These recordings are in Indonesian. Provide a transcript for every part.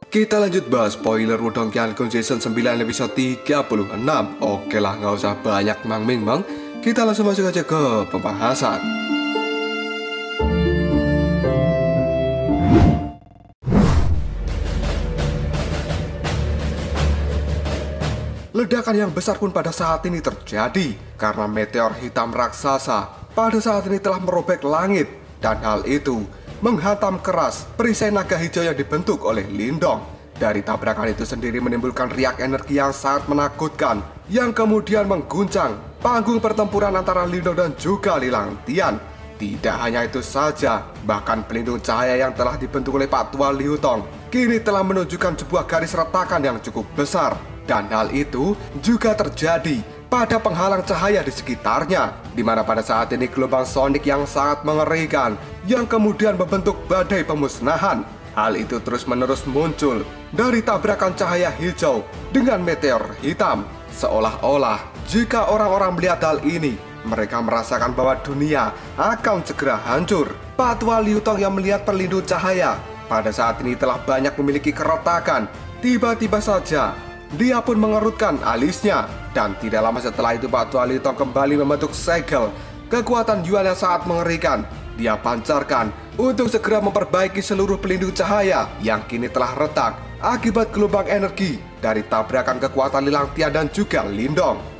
Kita lanjut bahas spoiler Wudong Qiangun Season 9 episode 36. Oke lah, nggak usah banyak mang-ming-mang. Kita langsung masuk aja ke pembahasan. Ledakan yang besar pun pada saat ini terjadi karena meteor hitam raksasa pada saat ini telah merobek langit, dan hal itu menghantam keras perisai naga hijau yang dibentuk oleh Lindong. Dari tabrakan itu sendiri menimbulkan riak energi yang sangat menakutkan yang kemudian mengguncang panggung pertempuran antara Lindong dan juga Lilang Tian. Tidak hanya itu saja, bahkan pelindung cahaya yang telah dibentuk oleh Pak Tua Liu Tong kini telah menunjukkan sebuah garis retakan yang cukup besar. Dan hal itu juga terjadi pada penghalang cahaya di sekitarnya, di mana pada saat ini gelombang sonik yang sangat mengerikan yang kemudian membentuk badai pemusnahan. Hal itu terus-menerus muncul dari tabrakan cahaya hijau dengan meteor hitam. Seolah-olah jika orang-orang melihat hal ini, mereka merasakan bahwa dunia akan segera hancur. Pak Tua Liu Tong yang melihat pelindung cahaya pada saat ini telah banyak memiliki keretakan. Tiba-tiba saja dia pun mengerutkan alisnya, dan tidak lama setelah itu Pak Tua Liu Tong kembali membentuk segel. Kekuatan Yuan yang sangat mengerikan dia pancarkan untuk segera memperbaiki seluruh pelindung cahaya yang kini telah retak akibat gelombang energi dari tabrakan kekuatan Lilang Tian dan juga Lindong.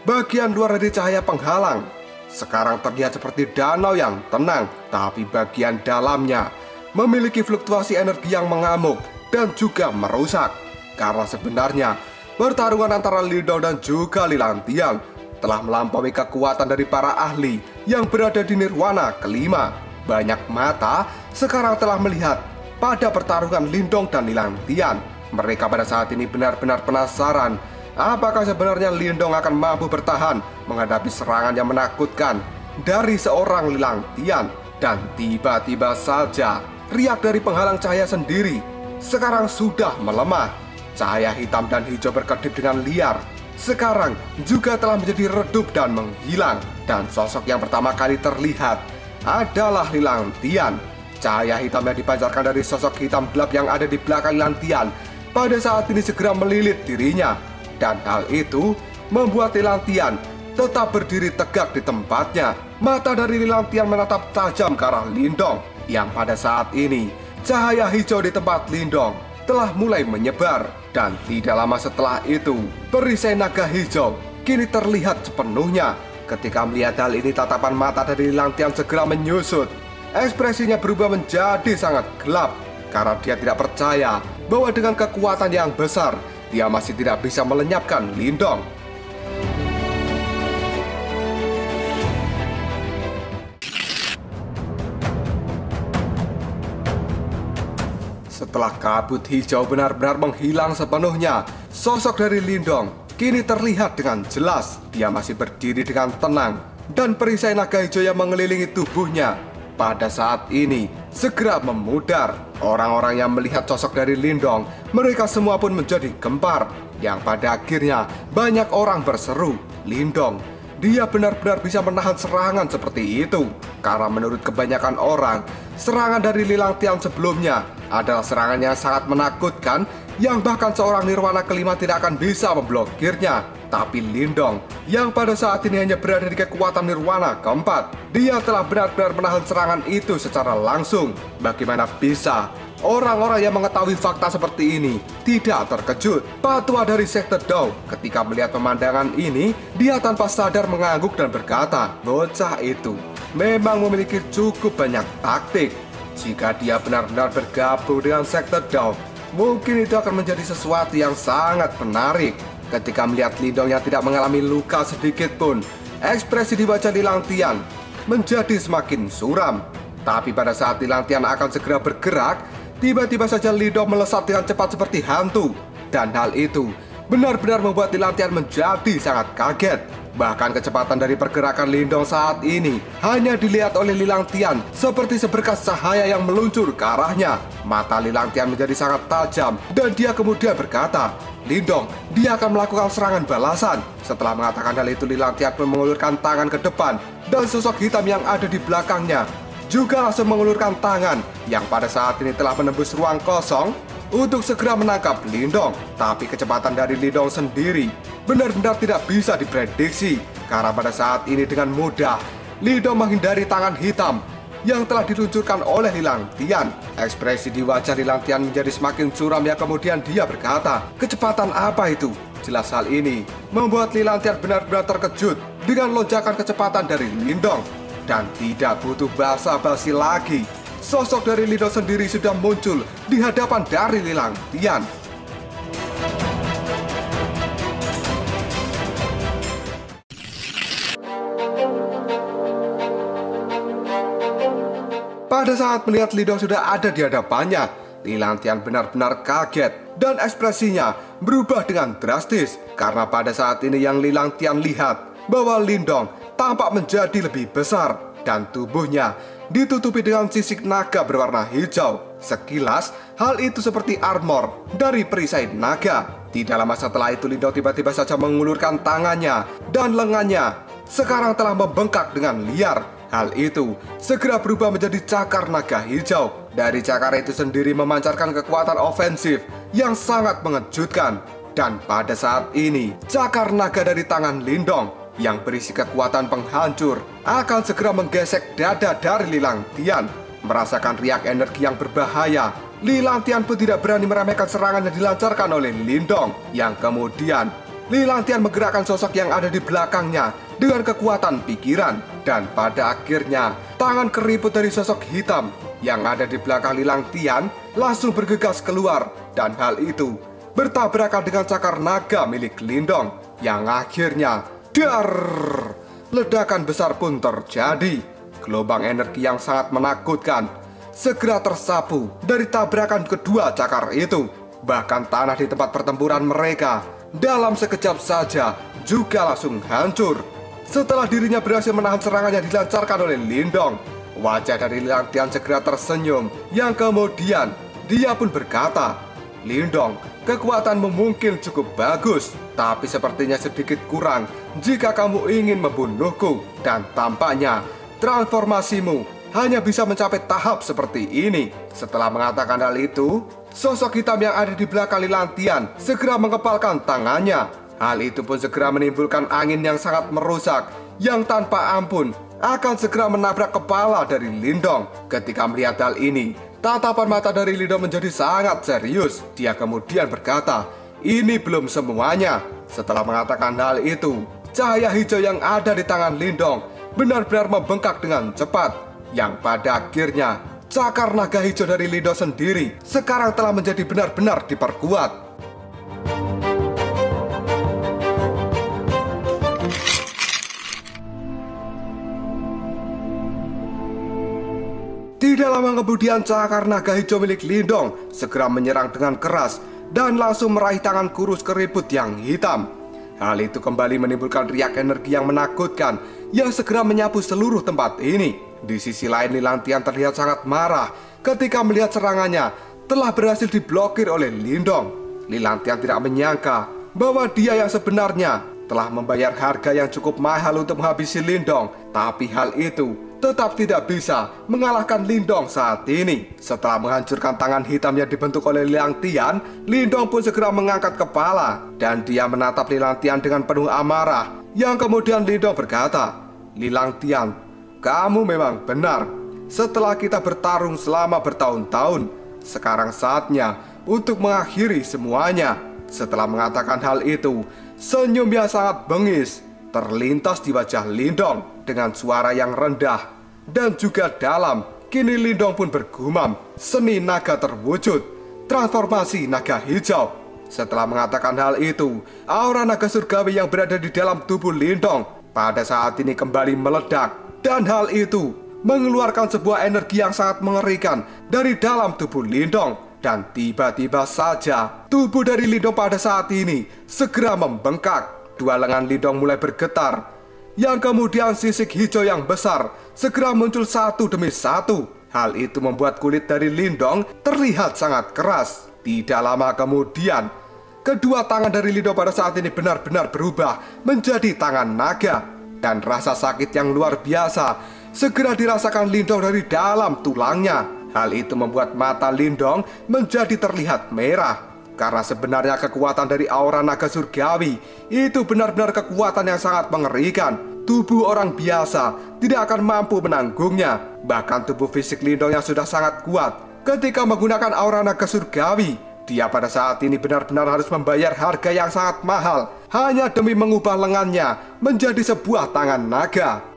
Bagian luar dari cahaya penghalang sekarang terlihat seperti danau yang tenang, tapi bagian dalamnya memiliki fluktuasi energi yang mengamuk dan juga merusak. Karena sebenarnya pertarungan antara Lindong dan juga Lilang Tian telah melampaui kekuatan dari para ahli yang berada di nirwana kelima. Banyak mata sekarang telah melihat pada pertarungan Lindong dan Lilang Tian. Mereka pada saat ini benar-benar penasaran apakah sebenarnya Lindong akan mampu bertahan menghadapi serangan yang menakutkan dari seorang Lilang Tian. Dan tiba-tiba saja riak dari penghalang cahaya sendiri sekarang sudah melemah. Cahaya hitam dan hijau berkedip dengan liar sekarang juga telah menjadi redup dan menghilang. Dan sosok yang pertama kali terlihat adalah Lilang Tian. Cahaya hitam yang dipancarkan dari sosok hitam gelap yang ada di belakang Lilang Tian pada saat ini segera melilit dirinya. Dan hal itu membuat Lilang Tian tetap berdiri tegak di tempatnya. Mata dari Lilang Tian menatap tajam ke arah Lindong, yang pada saat ini cahaya hijau di tempat Lindong telah mulai menyebar. Dan tidak lama setelah itu, perisai naga hijau kini terlihat sepenuhnya. Ketika melihat hal ini, tatapan mata dari Lilang Tian segera menyusut. Ekspresinya berubah menjadi sangat gelap karena dia tidak percaya bahwa dengan kekuatan yang besar dia masih tidak bisa melenyapkan Lindong. Setelah kabut hijau benar-benar menghilang sepenuhnya, sosok dari Lindong kini terlihat dengan jelas. Dia masih berdiri dengan tenang, dan perisai naga hijau yang mengelilingi tubuhnya pada saat ini segera memudar. Orang-orang yang melihat sosok dari Lindong, mereka semua pun menjadi gempar. Yang pada akhirnya banyak orang berseru, Lindong, dia benar-benar bisa menahan serangan seperti itu. Karena menurut kebanyakan orang, serangan dari Lilang Tian sebelumnya adalah serangan yang sangat menakutkan, yang bahkan seorang nirwana kelima tidak akan bisa memblokirnya. Tapi Lindong yang pada saat ini hanya berada di kekuatan nirwana keempat, dia telah benar-benar menahan serangan itu secara langsung. Bagaimana bisa orang-orang yang mengetahui fakta seperti ini tidak terkejut? Pak Tua dari sekte Dao ketika melihat pemandangan ini, dia tanpa sadar mengangguk dan berkata, bocah itu memang memiliki cukup banyak taktik. Jika dia benar-benar bergabung dengan sekte Dao, mungkin itu akan menjadi sesuatu yang sangat menarik. Ketika melihat Lindong yang tidak mengalami luka sedikit pun, ekspresi di wajah Lilang Tian menjadi semakin suram. Tapi pada saat Lilang Tian akan segera bergerak, tiba-tiba saja Lindong melesat dengan cepat seperti hantu. Dan hal itu benar-benar membuat Lilang Tian menjadi sangat kaget. Bahkan kecepatan dari pergerakan Lindong saat ini hanya dilihat oleh Lilang Tian seperti seberkas cahaya yang meluncur ke arahnya. Mata Lilang Tian menjadi sangat tajam dan dia kemudian berkata, "Lindong, dia akan melakukan serangan balasan." Setelah mengatakan hal itu, Lilang Tian pun mengulurkan tangan ke depan dan sosok hitam yang ada di belakangnya juga langsung mengulurkan tangan yang pada saat ini telah menembus ruang kosong untuk segera menangkap Lindong. Tapi kecepatan dari Lindong sendiri benar-benar tidak bisa diprediksi, karena pada saat ini dengan mudah Lindong menghindari tangan hitam yang telah diluncurkan oleh Lilang Tian. Ekspresi di wajah Lilang Tian menjadi semakin suram yang kemudian dia berkata, "Kecepatan apa itu?" Jelas hal ini membuat Lilang Tian benar-benar terkejut dengan lonjakan kecepatan dari Lindong. Dan tidak butuh basa-basi lagi, sosok dari Lindong sendiri sudah muncul di hadapan dari Lilang Tian. Pada saat melihat Lindong sudah ada di hadapannya, Lilang Tian benar-benar kaget dan ekspresinya berubah dengan drastis. Karena pada saat ini yang Lilang Tian lihat bahwa Lindong tampak menjadi lebih besar dan tubuhnya ditutupi dengan sisik naga berwarna hijau. Sekilas, hal itu seperti armor dari perisai naga. Tidak lama setelah itu, Lindong tiba-tiba saja mengulurkan tangannya dan lengannya sekarang telah membengkak dengan liar. Hal itu segera berubah menjadi cakar naga hijau. Dari cakar itu sendiri memancarkan kekuatan ofensif yang sangat mengejutkan. Dan pada saat ini, cakar naga dari tangan Lindong yang berisi kekuatan penghancur akan segera menggesek dada dari Lilang Tian. Merasakan riak energi yang berbahaya, Lilang Tian pun tidak berani meremehkan serangan yang dilancarkan oleh Lindong. Yang kemudian Lilang Tian menggerakkan sosok yang ada di belakangnya dengan kekuatan pikiran. Dan pada akhirnya tangan keriput dari sosok hitam yang ada di belakang Lilang Tian langsung bergegas keluar. Dan hal itu bertabrakan dengan cakar naga milik Lindong yang akhirnya ledakan besar pun terjadi. Gelombang energi yang sangat menakutkan segera tersapu dari tabrakan kedua cakar itu. Bahkan tanah di tempat pertempuran mereka dalam sekejap saja juga langsung hancur. Setelah dirinya berhasil menahan serangan yang dilancarkan oleh Lindong, wajah dari Lilang Tian segera tersenyum. Yang kemudian dia pun berkata, "Lindong, kekuatanmu mungkin cukup bagus, tapi sepertinya sedikit kurang jika kamu ingin membunuhku. Dan tampaknya transformasimu hanya bisa mencapai tahap seperti ini." Setelah mengatakan hal itu, sosok hitam yang ada di belakang Lilang Tian segera mengepalkan tangannya. Hal itu pun segera menimbulkan angin yang sangat merusak yang tanpa ampun akan segera menabrak kepala dari Lindong. Ketika melihat hal ini, tatapan mata dari Lindong menjadi sangat serius. Dia kemudian berkata, "Ini belum semuanya." Setelah mengatakan hal itu, cahaya hijau yang ada di tangan Lindong benar-benar membengkak dengan cepat. Yang pada akhirnya, cakar naga hijau dari Lindong sendiri sekarang telah menjadi benar-benar diperkuat. Tidak lama kemudian cakar naga hijau milik Lindong segera menyerang dengan keras dan langsung meraih tangan kurus keriput yang hitam. Hal itu kembali menimbulkan riak energi yang menakutkan yang segera menyapu seluruh tempat ini. Di sisi lain, Lilang Tian terlihat sangat marah ketika melihat serangannya telah berhasil diblokir oleh Lindong. Lilang Tian tidak menyangka bahwa dia yang sebenarnya telah membayar harga yang cukup mahal untuk menghabisi Lindong. Tapi hal itu tetap tidak bisa mengalahkan Lindong saat ini. Setelah menghancurkan tangan hitam yang dibentuk oleh Lilang Tian, Lindong pun segera mengangkat kepala dan dia menatap Lilang Tian dengan penuh amarah. Yang kemudian Lindong berkata, "Lilang Tian, kamu memang benar. Setelah kita bertarung selama bertahun-tahun, sekarang saatnya untuk mengakhiri semuanya." Setelah mengatakan hal itu, senyum yang sangat bengis terlintas di wajah Lindong. Dengan suara yang rendah dan juga dalam, kini Lindong pun bergumam, "Seni naga terwujud, transformasi naga hijau." Setelah mengatakan hal itu, aura naga surgawi yang berada di dalam tubuh Lindong pada saat ini kembali meledak. Dan hal itu mengeluarkan sebuah energi yang sangat mengerikan dari dalam tubuh Lindong. Dan tiba-tiba saja tubuh dari Lindong pada saat ini segera membengkak. dua lengan Lindong mulai bergetar. Yang kemudian sisik hijau yang besar segera muncul satu demi satu. Hal itu membuat kulit dari Lindong terlihat sangat keras. Tidak lama kemudian, kedua tangan dari Lindong pada saat ini benar-benar berubah menjadi tangan naga. Dan rasa sakit yang luar biasa segera dirasakan Lindong dari dalam tulangnya. Hal itu membuat mata Lindong menjadi terlihat merah. Karena sebenarnya kekuatan dari aura naga surgawi itu benar-benar kekuatan yang sangat mengerikan. Tubuh orang biasa tidak akan mampu menanggungnya. Bahkan tubuh fisik Lindong yang sudah sangat kuat, ketika menggunakan aura naga surgawi, dia pada saat ini benar-benar harus membayar harga yang sangat mahal hanya demi mengubah lengannya menjadi sebuah tangan naga.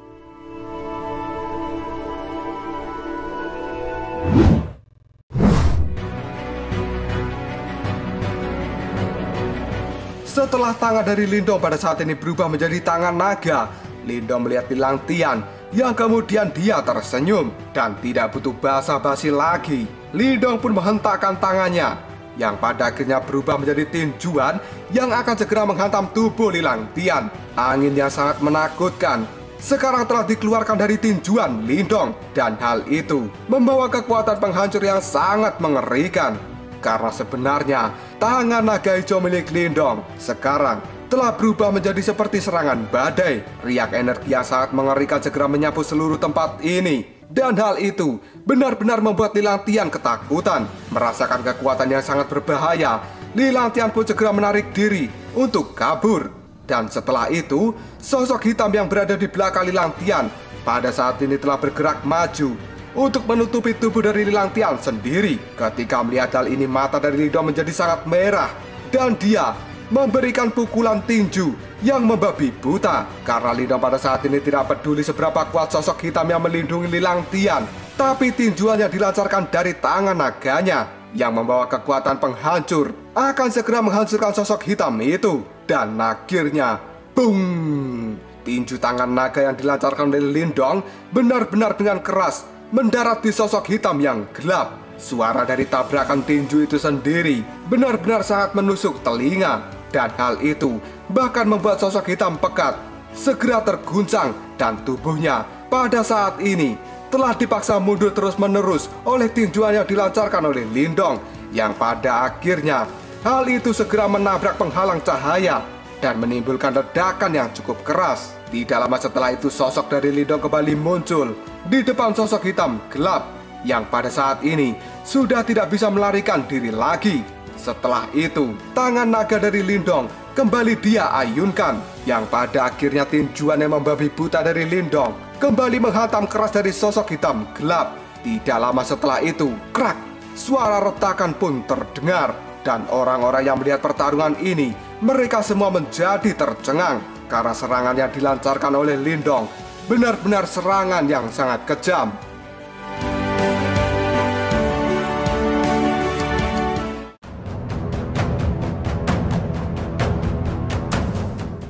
Setelah tangan dari Lindong pada saat ini berubah menjadi tangan naga, Lindong melihat Lilang Tian yang kemudian dia tersenyum. Dan tidak butuh basa-basi lagi, Lindong pun menghentakkan tangannya yang pada akhirnya berubah menjadi tinjuan yang akan segera menghantam tubuh Lilang Tian. Angin yang sangat menakutkan sekarang telah dikeluarkan dari tinjuan Lindong, dan hal itu membawa kekuatan penghancur yang sangat mengerikan. Karena sebenarnya tangan naga hijau milik Lindong sekarang telah berubah menjadi seperti serangan badai. Riak energi yang sangat mengerikan segera menyapu seluruh tempat ini. Dan hal itu benar-benar membuat Lilang Tian ketakutan. Merasakan kekuatan yang sangat berbahaya, Lilang Tian pun segera menarik diri untuk kabur. Dan setelah itu, sosok hitam yang berada di belakang Lilang Tian pada saat ini telah bergerak maju untuk menutupi tubuh dari Lilang Tian sendiri. Ketika melihat hal ini, mata dari Lindong menjadi sangat merah. Dan dia memberikan pukulan tinju yang membabi buta. Karena Lindong pada saat ini tidak peduli seberapa kuat sosok hitam yang melindungi Lilang Tian, tapi tinjuan yang dilancarkan dari tangan naganya yang membawa kekuatan penghancur akan segera menghancurkan sosok hitam itu. Dan akhirnya, boom! Tinju tangan naga yang dilancarkan oleh Lindong benar-benar dengan keras mendarat di sosok hitam yang gelap. Suara dari tabrakan tinju itu sendiri benar-benar sangat menusuk telinga. Dan hal itu bahkan membuat sosok hitam pekat segera terguncang. Dan tubuhnya pada saat ini telah dipaksa mundur terus-menerus oleh tinjuan yang dilancarkan oleh Lindong. Yang pada akhirnya hal itu segera menabrak penghalang cahaya dan menimbulkan ledakan yang cukup keras. Tidak lama setelah itu sosok dari Lindong kembali muncul di depan sosok hitam gelap yang pada saat ini sudah tidak bisa melarikan diri lagi. Setelah itu, tangan naga dari Lindong kembali dia ayunkan, yang pada akhirnya tinjuan yang membabi buta dari Lindong kembali menghantam keras dari sosok hitam gelap. Tidak lama setelah itu, krak, suara retakan pun terdengar. Dan orang-orang yang melihat pertarungan ini, mereka semua menjadi tercengang karena serangan yang dilancarkan oleh Lindong benar-benar serangan yang sangat kejam.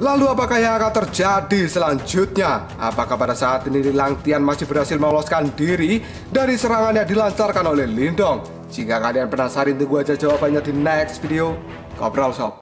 Lalu apakah yang akan terjadi selanjutnya? Apakah pada saat ini Lilang Tian masih berhasil meloloskan diri dari serangan yang dilancarkan oleh Lindong? Jika kalian penasaran, tunggu aja jawabannya di next video. Ngobrol sob.